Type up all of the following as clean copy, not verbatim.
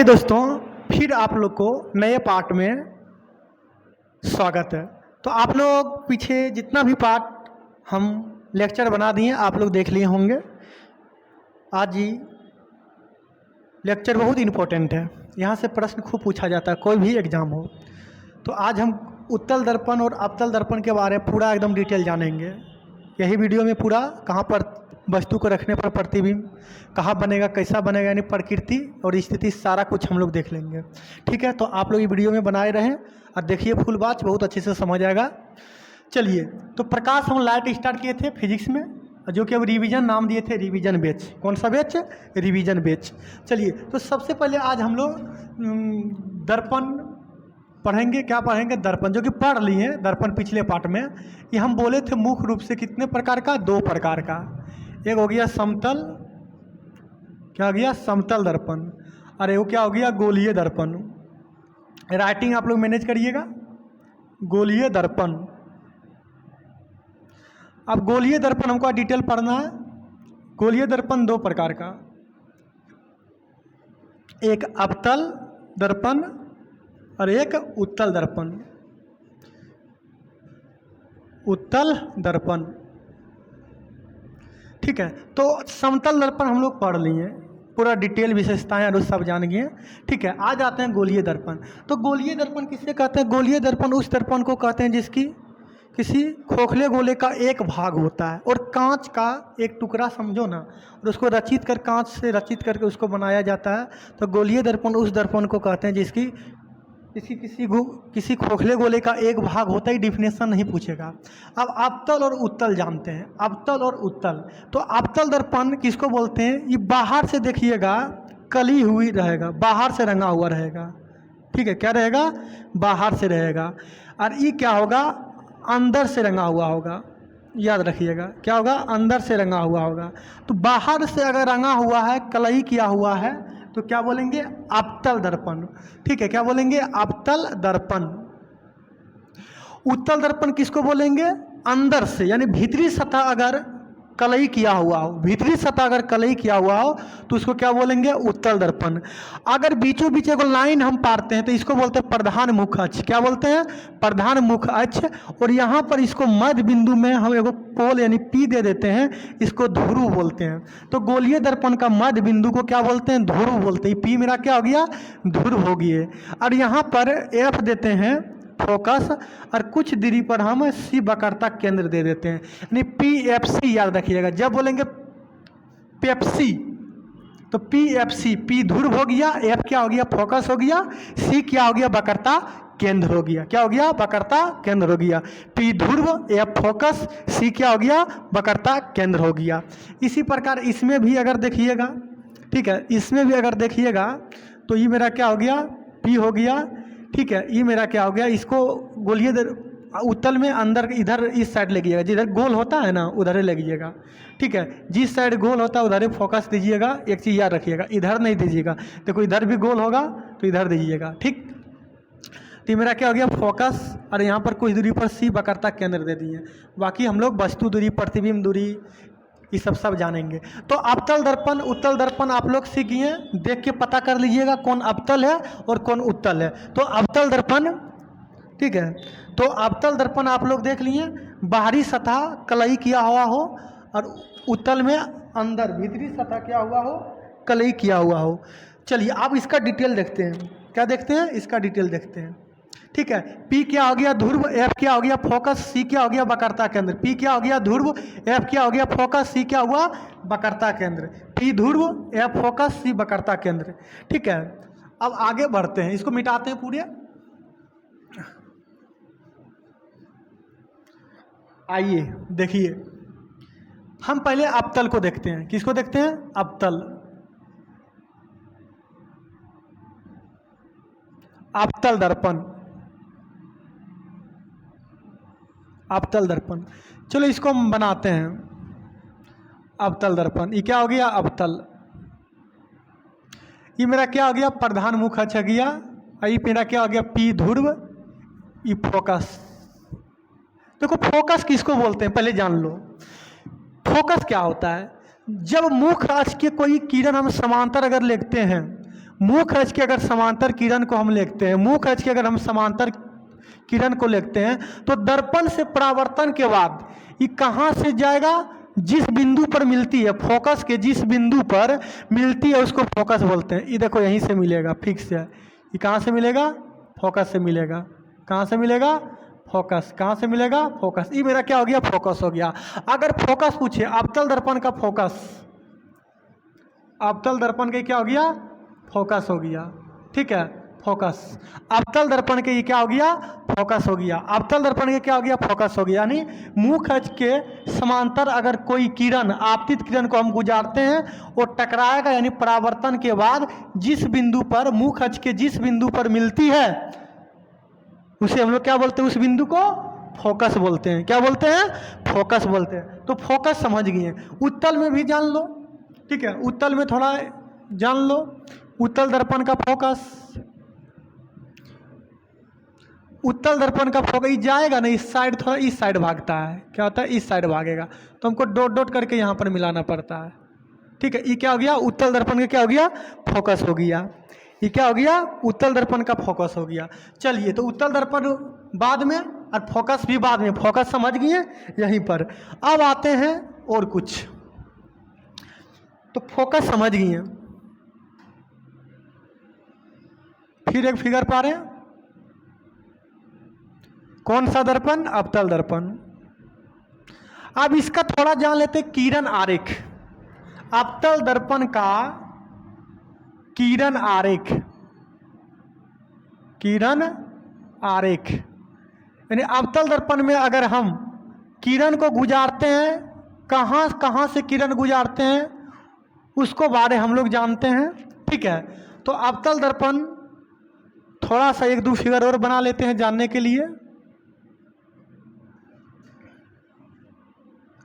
चलिए दोस्तों, फिर आप लोग को नए पार्ट में स्वागत है। तो आप लोग पीछे जितना भी पार्ट हम लेक्चर बना दिए आप लोग देख लिए होंगे। आज ही लेक्चर बहुत इम्पोर्टेंट है, यहाँ से प्रश्न खूब पूछा जाता है कोई भी एग्ज़ाम हो। तो आज हम उत्तल दर्पण और अवतल दर्पण के बारे में पूरा एकदम डिटेल जानेंगे। यही वीडियो में पूरा कहाँ पर वस्तु को रखने पर प्रतिबिंब कहाँ बनेगा, कैसा बनेगा, यानी प्रकृति और स्थिति सारा कुछ हम लोग देख लेंगे। ठीक है, तो आप लोग ये वीडियो में बनाए रहें और देखिए फुल बात, बहुत अच्छे से समझ आएगा। चलिए, तो प्रकाश हम लाइट स्टार्ट किए थे फिजिक्स में, जो कि अब रिवीजन नाम दिए थे, रिवीजन बैच। कौन सा बैच? Revision batch. चलिए, तो सबसे पहले आज हम लोग दर्पण पढ़ेंगे। क्या पढ़ेंगे? दर्पण, जो कि पढ़ लिए हैं दर्पण पिछले पार्ट में। ये हम बोले थे मुख्य रूप से कितने प्रकार का? 2 प्रकार का। एक हो गया समतल, क्या हो गया? समतल दर्पण। और वो क्या हो गया? गोलीय दर्पण। राइटिंग आप लोग मैनेज करिएगा। गोलीय दर्पण। अब गोलीय दर्पण हमको डिटेल पढ़ना है। गोलीय दर्पण 2 प्रकार का, एक अवतल दर्पण और एक उत्तल दर्पण। उत्तल दर्पण, ठीक है। तो समतल दर्पण हम लोग पढ़ लिए, पूरा डिटेल विशेषताएं और सब जान गए। ठीक है, आज आते हैं गोलीय दर्पण। तो गोलीय दर्पण किससे कहते हैं? गोलीय दर्पण उस दर्पण को कहते हैं जिसकी किसी खोखले गोले का एक भाग होता है और कांच का एक टुकड़ा समझो ना, और उसको रचित कर कांच से रचित करके उसको बनाया जाता है। तो गोलीय दर्पण उस दर्पण को कहते हैं जिसकी किसी खोखले गोले का एक भाग होता ही, डिफिनेशन नहीं पूछेगा। अब अवतल और उत्तल जानते हैं, अवतल और उत्तल। तो अवतल दर्पण किसको बोलते हैं? ये बाहर से देखिएगा कली हुई रहेगा, बाहर से रंगा हुआ रहेगा। ठीक है, क्या रहेगा? बाहर से रहेगा। और ये क्या होगा? अंदर से रंगा हुआ होगा। याद रखिएगा, क्या होगा? अंदर से रंगा हुआ होगा। तो बाहर से अगर रंगा हुआ है, कलई किया हुआ है, तो क्या बोलेंगे? अवतल दर्पण। ठीक है, क्या बोलेंगे? अवतल दर्पण। उत्तल दर्पण किसको बोलेंगे? अंदर से, यानी भीतरी सतह अगर कलई किया हुआ हो, भीतरी सतह अगर कलई किया हुआ हो तो उसको क्या बोलेंगे? उत्तल दर्पण। अगर बीचों बीच एक लाइन हम पारते हैं तो इसको बोलते हैं प्रधान मुख अक्ष। क्या बोलते हैं? प्रधान मुख अक्ष। और यहाँ पर इसको मध्य बिंदु में हम एगो पोल यानी पी दे देते हैं, इसको ध्रुव बोलते हैं। तो गोलीय दर्पण का मध्य बिंदु को क्या बोलते हैं? ध्रुव बोलते हैं। पी मेरा क्या हो गया? ध्रुव हो गया। और यहाँ पर एफ देते हैं फोकस, और कुछ दूरी पर हम सी वक्रता केंद्र दे देते हैं, यानी PFC। याद रखिएगा, जब बोलेंगे पेप्सी तो PFC, पी ध्रुव हो गया, एफ क्या हो गया? फोकस हो गया, सी क्या हो गया? वक्रता केंद्र हो गया। क्या हो गया? वक्रता केंद्र हो गया। पी ध्रुव, एफ फोकस, सी क्या हो गया? वक्रता केंद्र हो गया। इसी प्रकार इसमें भी अगर देखिएगा, ठीक है, इसमें भी अगर देखिएगा तो ये मेरा क्या हो गया? पी हो गया। ठीक है, ये मेरा क्या हो गया? इसको गोलीय उत्तल में अंदर इधर इस साइड लगेगा, जिधर गोल होता है ना उधर ही लगेगा। ठीक है, जिस साइड गोल होता है उधर ही फोकस दीजिएगा। एक चीज़ याद रखिएगा, इधर नहीं दीजिएगा। देखो इधर भी गोल होगा तो इधर दीजिएगा। ठीक, तो मेरा क्या हो गया? फोकस। और यहाँ पर कुछ दूरी पर सी वक्रता केंद्र दे दिए। बाकी हम लोग वस्तु दूरी, प्रतिबिंब दूरी, ये सब जानेंगे। तो अवतल दर्पण, उत्तल दर्पण आप लोग सीख गए, देख के पता कर लीजिएगा कौन अवतल है और कौन उत्तल है। तो अवतल दर्पण, ठीक है, तो अवतल दर्पण आप लोग देख लिए, बाहरी सतह कलई किया हुआ हो, और उत्तल में अंदर भीतरी सतह क्या हुआ हो? कलई किया हुआ हो। चलिए अब इसका डिटेल देखते हैं। क्या देखते हैं? इसका डिटेल देखते हैं। ठीक है, पी क्या हो गया? ध्रुव, एफ क्या हो गया? फोकस, सी क्या हो गया? वक्रता केंद्र। पी क्या हो गया? ध्रुव, एफ क्या हो गया? फोकस, सी क्या हुआ? वक्रता केंद्र। पी ध्रुव, एफ फोकस, सी वक्रता केंद्र। ठीक है, अब आगे बढ़ते हैं, इसको मिटाते हैं पूरे। आइए देखिए, हम पहले अवतल को देखते हैं। किसको देखते हैं? अवतल। अवतल दर्पण, अवतल दर्पण। चलो इसको हम बनाते हैं। अवतल दर्पण, ये क्या हो गया? अवतल। ये मेरा क्या हो गया? प्रधान मुख अक्ष हो गया। ये मेरा क्या हो गया? पी ध्रुव, ये फोकस। देखो फोकस किसको बोलते हैं पहले जान लो। फोकस क्या होता है? जब मुख अक्ष के कोई किरण हम समांतर अगर लेते हैं, मुख अक्ष के अगर समांतर किरण को हम लिखते हैं, मुख अक्ष के अगर हम समांतर किरण को लिखते हैं तो दर्पण से परावर्तन के बाद ये कहाँ से जाएगा, जिस बिंदु पर मिलती है, फोकस के जिस बिंदु पर मिलती है उसको फोकस बोलते हैं। ये देखो यहीं से मिलेगा, फिक्स है। ये कहाँ से मिलेगा, फोकस से मिलेगा। कहाँ से मिलेगा, फोकस। कहाँ से मिलेगा, फोकस। ये मेरा क्या हो गया, फोकस हो गया। अगर फोकस पूछे, अवतल दर्पण का फोकस, अवतल दर्पण के क्या हो गया, फोकस हो गया। ठीक है, फोकस। अवतल दर्पण के ये क्या हो गया, फोकस हो गया। अवतल दर्पण के क्या हो गया, फोकस हो गया। यानी मुख अक्ष के समांतर अगर कोई किरण, आपतित किरण को हम गुजारते हैं, वो टकराएगा, यानी परावर्तन के बाद जिस बिंदु पर, मुख अक्ष के जिस बिंदु पर मिलती है उसे हम लोग क्या बोलते हैं, उस बिंदु को फोकस बोलते हैं। क्या बोलते हैं, फोकस बोलते हैं। तो फोकस समझ गए। उत्तल में भी जान लो, ठीक है, उत्तल में थोड़ा जान लो। उत्तल दर्पण का फोकस, उत्तल दर्पण का फोकस जाएगा ना इस साइड, थोड़ा इस साइड भागता है। क्या होता है, इस साइड भागेगा, तो हमको डॉट डॉट करके यहाँ पर मिलाना पड़ता है। ठीक है, ये क्या हो गया, उत्तल दर्पण का क्या हो गया, फोकस हो गया। ये क्या हो गया, उत्तल दर्पण का फोकस हो गया। चलिए, तो उत्तल दर्पण बाद में और फोकस भी बाद में। फोकस समझ गए यहीं पर। अब आते हैं और कुछ। तो फोकस समझ गए, फिर एक फिगर पा रहे हैं, कौन सा दर्पण, अवतल दर्पण। अब इसका थोड़ा जान लेते, किरण आरेख। अवतल दर्पण का किरण आरेख, किरण आरेख यानी अवतल दर्पण में अगर हम किरण को गुजारते हैं, कहाँ कहाँ से किरण गुजारते हैं उसको बारे हम लोग जानते हैं। ठीक है, तो अवतल दर्पण थोड़ा सा एक दो फिगर और बना लेते हैं जानने के लिए।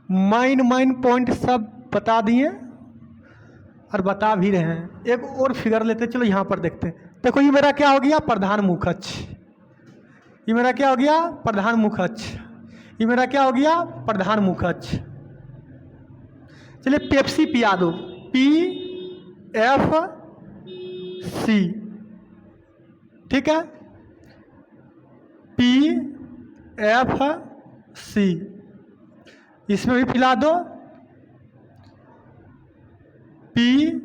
माइन पॉइंट सब बता दिए और बता भी रहे हैं। एक और फिगर लेते, चलो यहाँ पर देखते हैं। देखो, ये मेरा क्या हो गया, प्रधान मुख अक्ष। ये मेरा क्या हो गया, प्रधान मुख अक्ष। ये मेरा क्या हो गया, प्रधान मुख अक्ष। चलिए पेप्सी पिया दो, PFC। ठीक है, PFC इसमें भी पिला दो, PFC।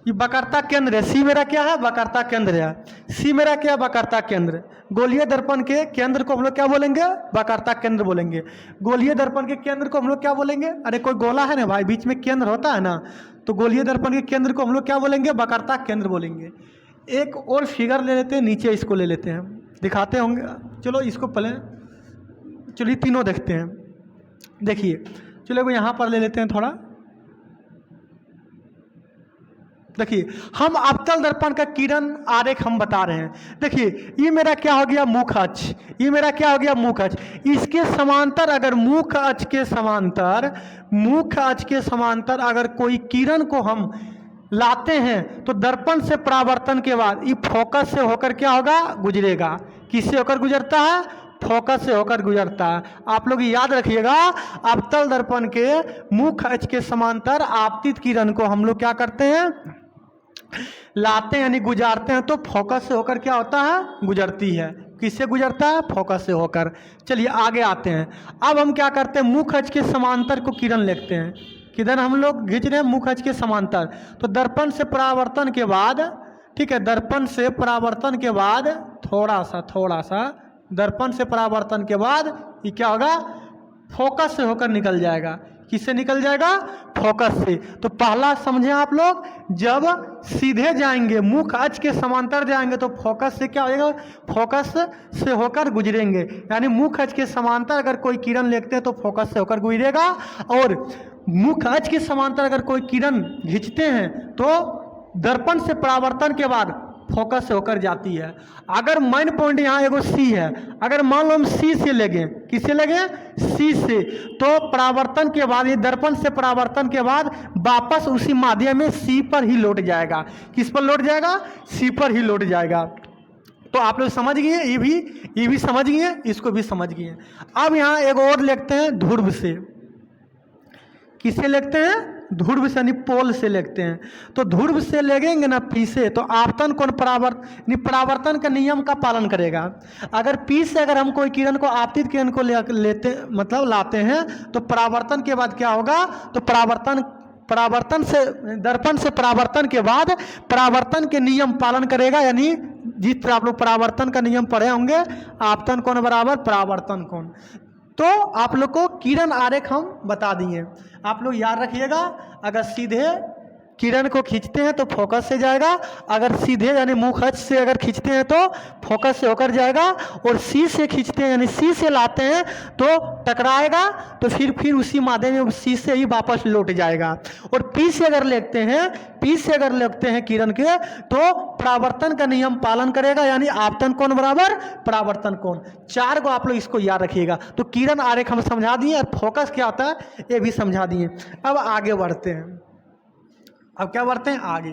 ये वक्रता केंद्र है। सी मेरा क्या है, वक्रता केंद्र है। सी मेरा क्या है, वक्रता केंद्र। गोलीय दर्पण के केंद्र को हम लोग क्या बोलेंगे, वक्रता केंद्र बोलेंगे। गोलीय दर्पण के केंद्र को हम लोग क्या बोलेंगे, अरे कोई गोला है ना भाई, बीच में केंद्र होता है ना, तो गोलीय दर्पण के केंद्र को हम लोग क्या बोलेंगे, वक्रता केंद्र बोलेंगे। एक और फिगर ले लेते हैं, नीचे इसको ले लेते हैं, दिखाते होंगे। चलो इसको पहले, चलिए तीनों देखते हैं। देखिए, चलो यहाँ पर ले लेते हैं थोड़ा। देखिए, हम अवतल दर्पण का किरण आरेख हम बता रहे हैं। देखिए, ये मेरा क्या हो गया, मुख अक्ष। ये मेरा क्या हो गया, मुख अक्ष। इसके समांतर अगर मुख अक्ष के समांतर, मुख अक्ष के समांतर अगर कोई किरण को हम लाते हैं तो दर्पण से परावर्तन के बाद ये फोकस से होकर क्या होगा, गुजरेगा। किससे होकर गुजरता है, फोकस से होकर गुजरता है। आप लोग याद रखिएगा, अवतल दर्पण के मुख अक्ष के समांतर आपतित किरण को हम लोग क्या करते हैं, लाते हैं, यानी गुजारते हैं, तो फोकस से होकर क्या होता है, गुजरती है। किससे गुजरता है, फोकस से होकर। चलिए आगे आते हैं। अब हम क्या करते हैं, मुख अक्ष के समांतर को किरण लिखते हैं। किधर हम लोग खींच रहे हैं, मुख अक्ष के समांतर। तो दर्पण से परावर्तन के बाद, ठीक है, दर्पण से परावर्तन के बाद थोड़ा सा दर्पण से परावर्तन के बाद ये क्या होगा, फोकस से होकर निकल जाएगा। किससे निकल जाएगा, फोकस से। तो पहला समझे आप लोग, जब सीधे जाएंगे, मुख अक्ष के समांतर जाएंगे तो फोकस से क्या होगा, फोकस से होकर गुजरेंगे। यानी मुख अक्ष के समांतर अगर कोई किरण लेते हैं तो फोकस से होकर गुजरेगा, और मुख अक्ष के समांतर अगर कोई किरण खींचते हैं तो दर्पण से परावर्तन के बाद फोकस से होकर जाती है। अगर मेन पॉइंट यहाँ एगो सी है, अगर मान लो हम सी से लेंगे, किससे लेंगे, सी से, तो परावर्तन के बाद, ये दर्पण से परावर्तन के बाद वापस उसी माध्यम में सी पर ही लौट जाएगा। किस पर लौट जाएगा, सी पर ही लौट जाएगा। तो आप लोग समझ गए, ये भी समझ गए, इसको भी समझ गए। अब यहाँ एक और लिखते हैं ध्रुव से। किससे लिखते हैं, ध्रुव से यानी पोल से लिखते हैं। तो ध्रुव से लगेंगे ना पी से, तो आपतन कोण परावर्तन के नियम का पालन करेगा। अगर पी से अगर हम कोई किरण को आपतित किरण को लेते मतलब लाते हैं, तो परावर्तन के बाद क्या होगा, तो परावर्तन से दर्पण से परावर्तन के बाद परावर्तन के नियम पालन करेगा। यानी जिस तरह आप लोग परावर्तन का नियम पढ़े होंगे, आपतन कोण बराबर परावर्तन कोण। तो आप लोग को किरण आरेख हम बता दिए, आप लोग याद रखिएगा। अगर सीधे किरण को खींचते हैं तो फोकस से जाएगा, अगर सीधे यानी मुख अक्ष से अगर खींचते हैं तो फोकस से होकर जाएगा, और सी से खींचते हैं यानी सी से लाते हैं तो टकराएगा, तो फिर उसी माध्यम में सी से ही वापस लौट जाएगा। और पी से अगर लेते हैं किरण के, तो परावर्तन का नियम पालन करेगा, यानी आपतन कोण बराबर परावर्तन कोण। 4 को आप लोग इसको याद रखिएगा। तो किरण आरेख हम समझा दिए और फोकस क्या होता है ये भी समझा दिए। अब आगे बढ़ते हैं, अब क्या बढ़ते हैं आगे।